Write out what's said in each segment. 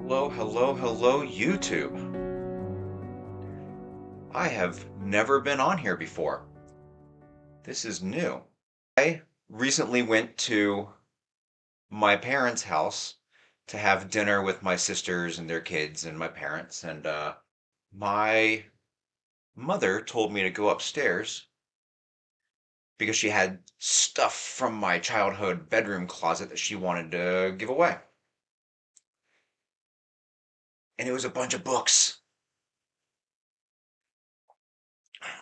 Hello, hello, hello, YouTube. I have never been on here before. This is new. I recently went to my parents' house to have dinner with my sisters and their kids and my parents, and my mother told me to go upstairs because she had stuff from my childhood bedroom closet that she wanted to give away. And it was a bunch of books.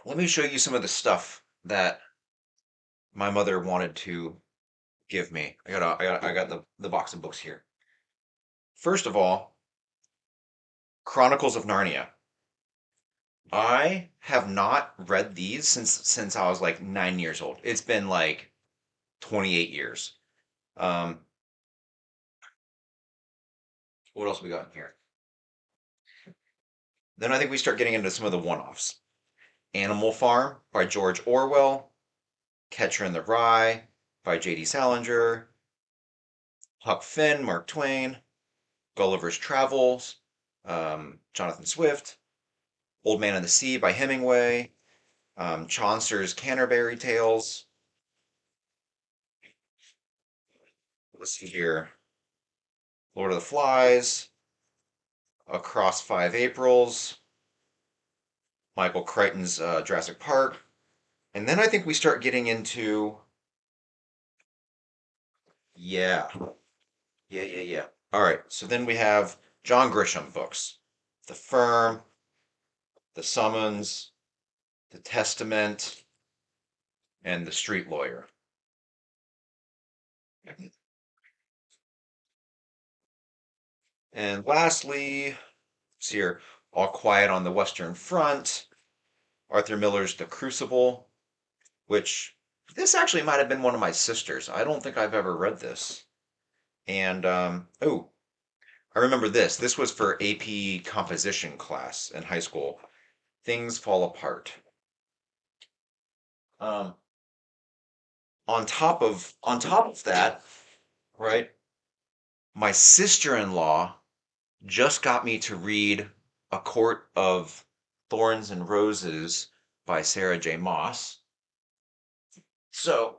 Let me show you some of the stuff that my mother wanted to give me. I got the box of books here. First of all, Chronicles of Narnia. I have not read these since I was like 9 years old. It's been like 28 years. Um, what else we got in here? Then I think we start getting into some of the one-offs. Animal Farm by George Orwell, Catcher in the Rye by J.D. Salinger, Huck Finn, Mark Twain, Gulliver's Travels, Jonathan Swift, Old Man and the Sea by Hemingway, Chaucer's Canterbury Tales. Let's see here. Lord of the Flies, Across Five Aprils, Michael Crichton's Jurassic Park. And then I think we start getting into, yeah, yeah. All right, so then we have John Grisham books. The Firm, The Summons, The Testament, and The Street Lawyer. And lastly, see here, All Quiet on the Western Front, Arthur Miller's The Crucible, which this actually might have been one of my sisters. I don't think I've ever read this. And oh, I remember this. This was for AP composition class in high school. Things Fall Apart. Um, on top of that, right? My sister-in-law just got me to read A Court of Thorns and Roses by Sarah J. Maas. So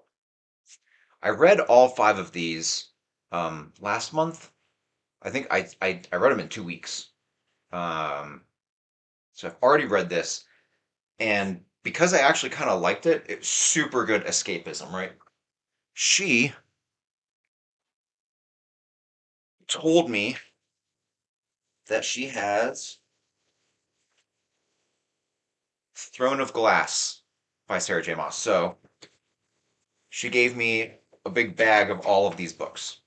I read all five of these last month. I think I read them in 2 weeks. Um, so I've already read this, and because I actually kind of liked it, it's super good escapism, right? She told me that she has Throne of Glass by Sarah J. Maas. So she gave me a big bag of all of these books.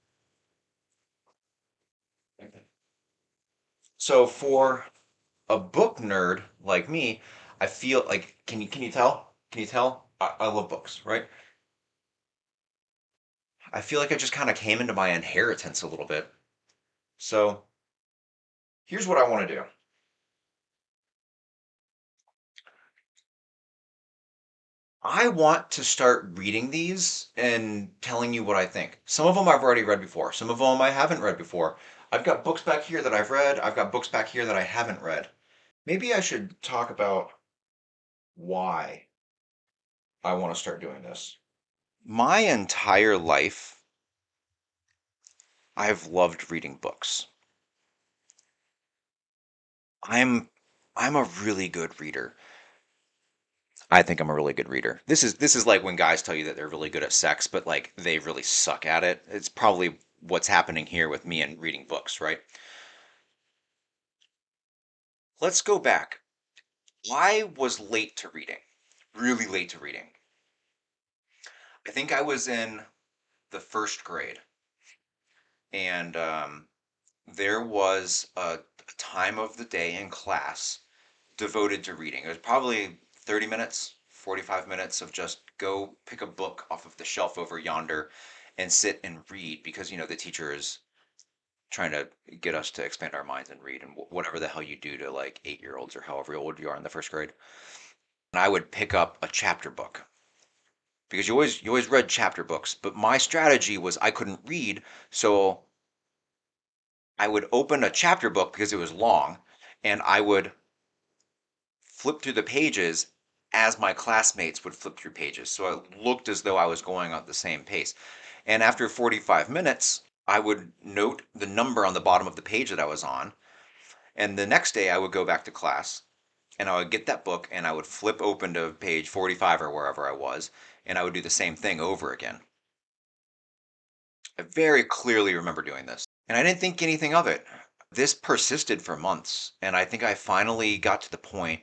So for a book nerd like me, I feel like can you tell? Can you tell? I love books, right? I feel like I just kind of came into my inheritance a little bit. So here's what I want to do. I want to start reading these and telling you what I think. Some of them I've already read before. Some of them I haven't read before. I've got books back here that I've read. I've got books back here that I haven't read. Maybe I should talk about why I want to start doing this. My entire life, I've loved reading books. I'm I'm a really good reader. I think I'm a really good reader. This is like when guys tell you that they're really good at sex, but like they really suck at it. It's probably what's happening here with me and reading books, right? Let's go back. I was late to reading, really late to reading. I think I was in the first grade, and there was a time of the day in class devoted to reading. It was probably 30 minutes, 45 minutes of just go pick a book off of the shelf over yonder and sit and read because, the teacher is trying to get us to expand our minds and read and whatever the hell you do to like 8 year olds or however old you are in the first grade. And I would pick up a chapter book because you always read chapter books, but my strategy was I couldn't read, so I would open a chapter book because it was long, and I would flip through the pages as my classmates would flip through pages. So it looked as though I was going at the same pace. And after 45 minutes, I would note the number on the bottom of the page that I was on. And the next day, I would go back to class and I would get that book and I would flip open to page 45 or wherever I was, and I would do the same thing over again. I very clearly remember doing this. And I didn't think anything of it. This persisted for months. And I think I finally got to the point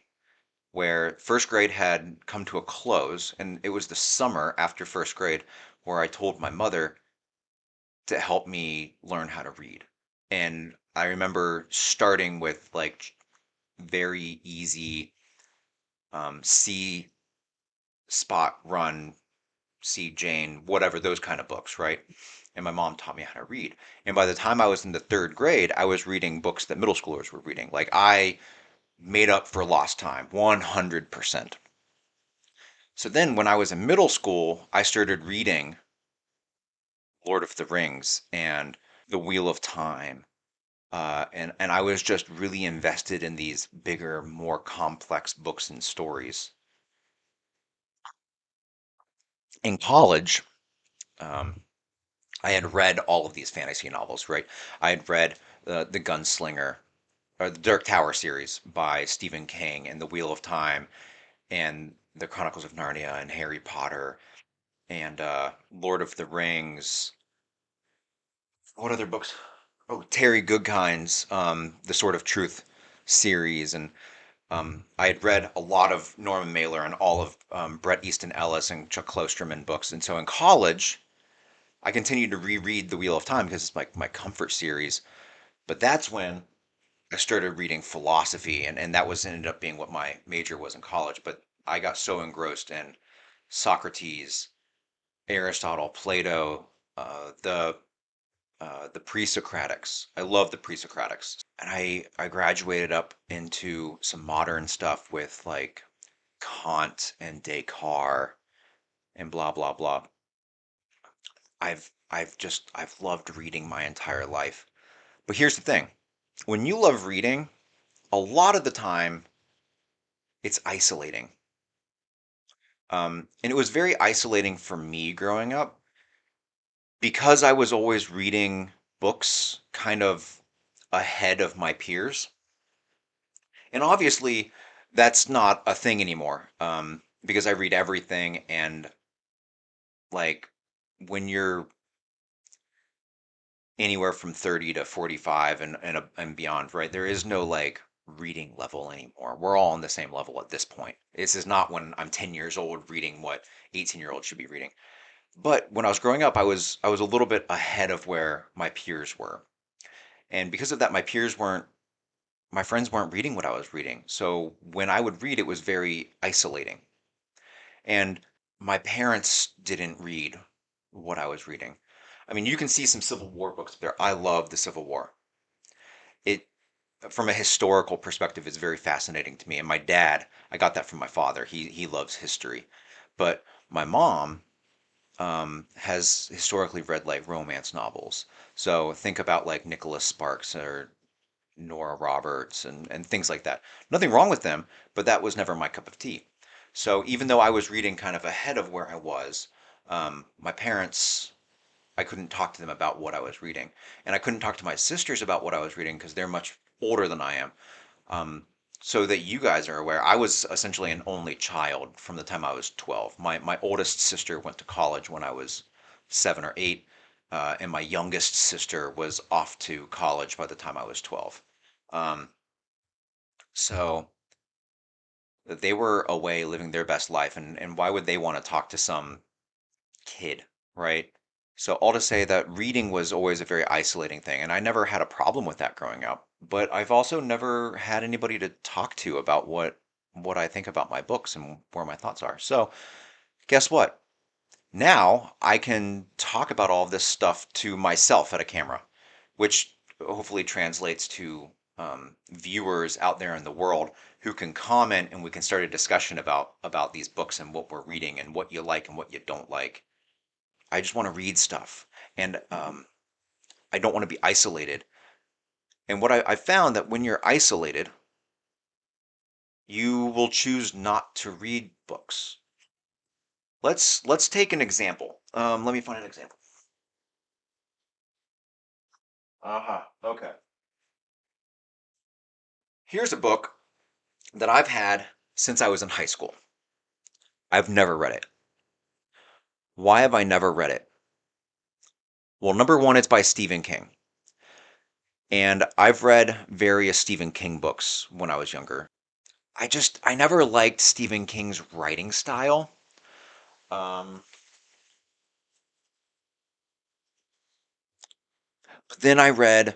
where first grade had come to a close. And it was the summer after first grade where I told my mother to help me learn how to read. And I remember starting with like very easy C Spot Run, C Jane, whatever, those kind of books, right? And my mom taught me how to read. And by the time I was in the third grade, I was reading books that middle schoolers were reading. Like I made up for lost time, 100%. So then when I was in middle school, I started reading Lord of the Rings and The Wheel of Time. And I was just really invested in these bigger, more complex books and stories. In college, um, I had read all of these fantasy novels, right? I had read The Gunslinger, or the Dark Tower series by Stephen King, and The Wheel of Time, and The Chronicles of Narnia, and Harry Potter, and Lord of the Rings. What other books? Oh, Terry Goodkind's The Sword of Truth series, and I had read a lot of Norman Mailer and all of Bret Easton Ellis and Chuck Klosterman books, and so in college, I continued to reread The Wheel of Time because it's like my comfort series. But that's when I started reading philosophy, and that was ended up being what my major was in college. But I got so engrossed in Socrates, Aristotle, Plato, the pre-Socratics. I love the pre-Socratics, and I graduated up into some modern stuff with like Kant and Descartes and blah blah blah. I've loved reading my entire life. But here's the thing. When you love reading, a lot of the time it's isolating. And it was very isolating for me growing up because I was always reading books kind of ahead of my peers. And obviously, that's not a thing anymore because I read everything. And like when you're anywhere from 30 to 45 and beyond, right? There is no like reading level anymore. We're all on the same level at this point. This is not when I'm 10 years old reading what 18-year-olds should be reading. But when I was growing up, I was a little bit ahead of where my peers were. And because of that, my friends weren't reading what I was reading. So when I would read, it was very isolating. And my parents didn't read what I was reading. I mean, you can see some Civil War books there. I love the Civil War. It, from a historical perspective, is very fascinating to me. And my dad, I got that from my father. He loves history. But my mom has historically read like romance novels. So think about like Nicholas Sparks or Nora Roberts and things like that. Nothing wrong with them, but that was never my cup of tea. So even though I was reading kind of ahead of where I was, my parents, I couldn't talk to them about what I was reading. And I couldn't talk to my sisters about what I was reading because they're much older than I am. Um, so that you guys are aware, I was essentially an only child from the time I was 12. My oldest sister went to college when I was 7 or 8, and my youngest sister was off to college by the time I was 12. Um, so they were away living their best life, and why would they want to talk to some kid, right? So all to say that reading was always a very isolating thing, and I never had a problem with that growing up. But I've also never had anybody to talk to about what I think about my books and where my thoughts are. So guess what? Now I can talk about all of this stuff to myself at a camera, which hopefully translates to viewers out there in the world who can comment and we can start a discussion about these books and what we're reading and what you like and what you don't like. I just want to read stuff, and I don't want to be isolated. And what I found that when you're isolated, you will choose not to read books. Let's take an example. Let me find an example. Aha, okay. Here's a book that I've had since I was in high school. I've never read it. Why have I never read it? Well, number one, it's by Stephen King. And I've read various Stephen King books when I was younger. I never liked Stephen King's writing style. Um, but then I read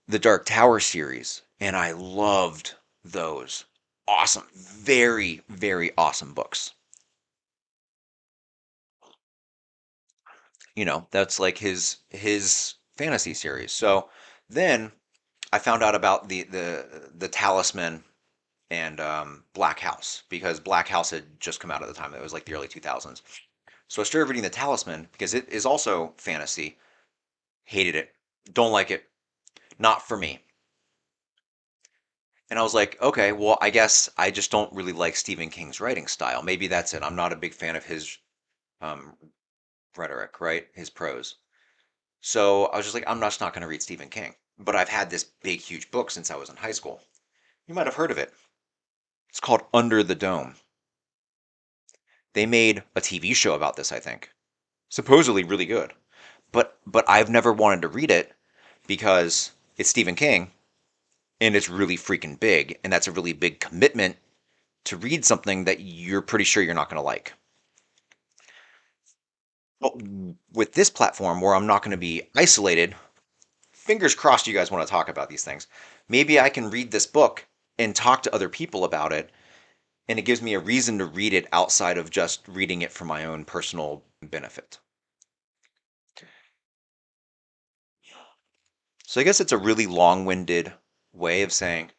the Dark Tower series, and I loved those. Awesome. Very, very awesome books. That's like his fantasy series. So then I found out about the Talisman and Black House because Black House had just come out at the time. It was like the early 2000s. So I started reading the Talisman because it is also fantasy. Hated it. Don't like it. Not for me. And I was like, okay, well, I guess I just don't really like Stephen King's writing style. Maybe that's it. I'm not a big fan of his um, rhetoric, right? His prose. So I was just like, I'm just not going to read Stephen King. But I've had this big, huge book since I was in high school. You might have heard of it. It's called Under the Dome. They made a TV show about this, I think. Supposedly really good. But I've never wanted to read it because it's Stephen King and it's really freaking big, and that's a really big commitment to read something that you're pretty sure you're not going to like. But with this platform where I'm not going to be isolated, fingers crossed you guys want to talk about these things. Maybe I can read this book and talk to other people about it, and it gives me a reason to read it outside of just reading it for my own personal benefit. So I guess it's a really long-winded way of saying,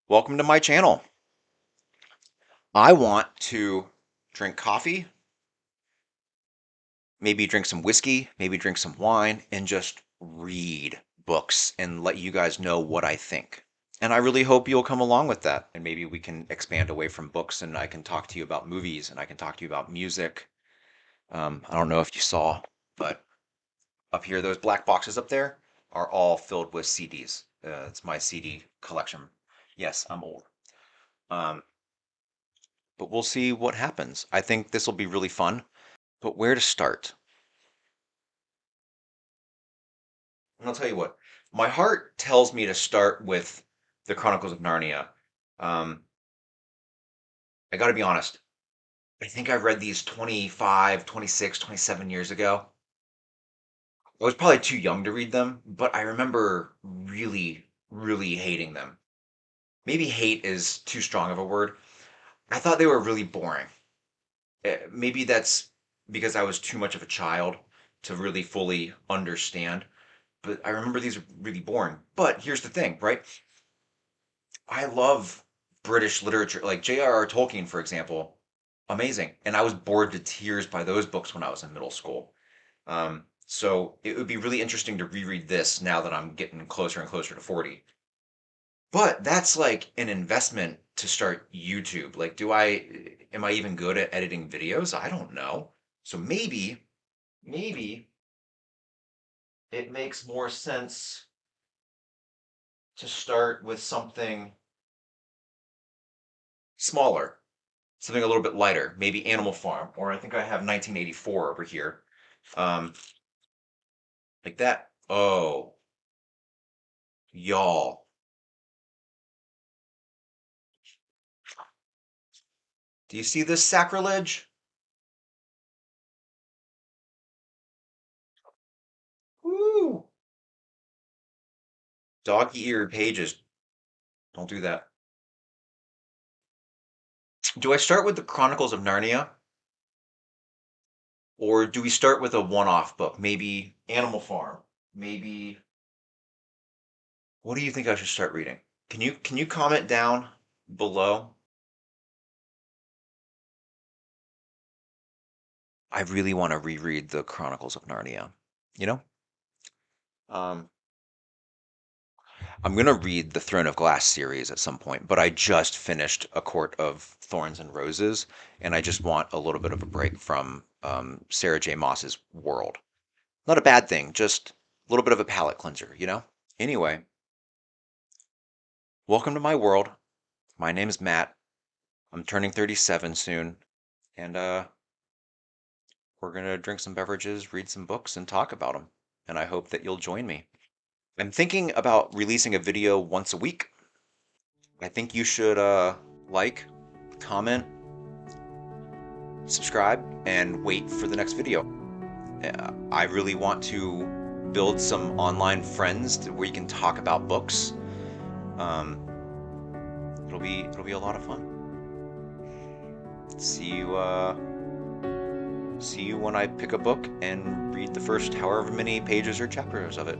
welcome to my channel. I want to drink coffee, maybe drink some whiskey, maybe drink some wine, and just read books and let you guys know what I think. And I really hope you'll come along with that. And maybe we can expand away from books and I can talk to you about movies and I can talk to you about music. I don't know if you saw, but up here, those black boxes up there are all filled with CDs. It's my CD collection. Yes, I'm old. Um, but we'll see what happens. I think this will be really fun. But where to start? And I'll tell you what, my heart tells me to start with the Chronicles of Narnia. Um, I got to be honest. I think I read these 25, 26, 27 years ago. I was probably too young to read them, but I remember really, really hating them. Maybe hate is too strong of a word. I thought they were really boring. Maybe that's because I was too much of a child to really fully understand, but I remember these are really boring. But here's the thing, right? I love British literature, like J.R.R. Tolkien, for example. Amazing. And I was bored to tears by those books when I was in middle school. So it would be really interesting to reread this now that I'm getting closer and closer to 40. But that's like an investment to start YouTube. Like, am I even good at editing videos? I don't know. So maybe it makes more sense to start with something smaller, something a little bit lighter, maybe Animal Farm, or I think I have 1984 over here. Um, like that. Oh, y'all. Do you see this sacrilege? Woo! Dog-eared pages. Don't do that. Do I start with the Chronicles of Narnia? Or do we start with a one-off book? Maybe Animal Farm. Maybe what do you think I should start reading? Can you comment down below? I really want to reread the Chronicles of Narnia. You know? Um, I'm gonna read the Throne of Glass series at some point, but I just finished A Court of Thorns and Roses, and I just want a little bit of a break from Sarah J. Maas's world. Not a bad thing, just a little bit of a palate cleanser, you know? Anyway, welcome to my world. My name is Matt. I'm turning 37 soon, and we're gonna drink some beverages, read some books, and talk about them. And I hope that you'll join me. I'm thinking about releasing a video once a week. I think you should like, comment, subscribe, and wait for the next video. I really want to build some online friends where you can talk about books. Um, it'll be a lot of fun. See you see you when I pick a book and read the first however many pages or chapters of it.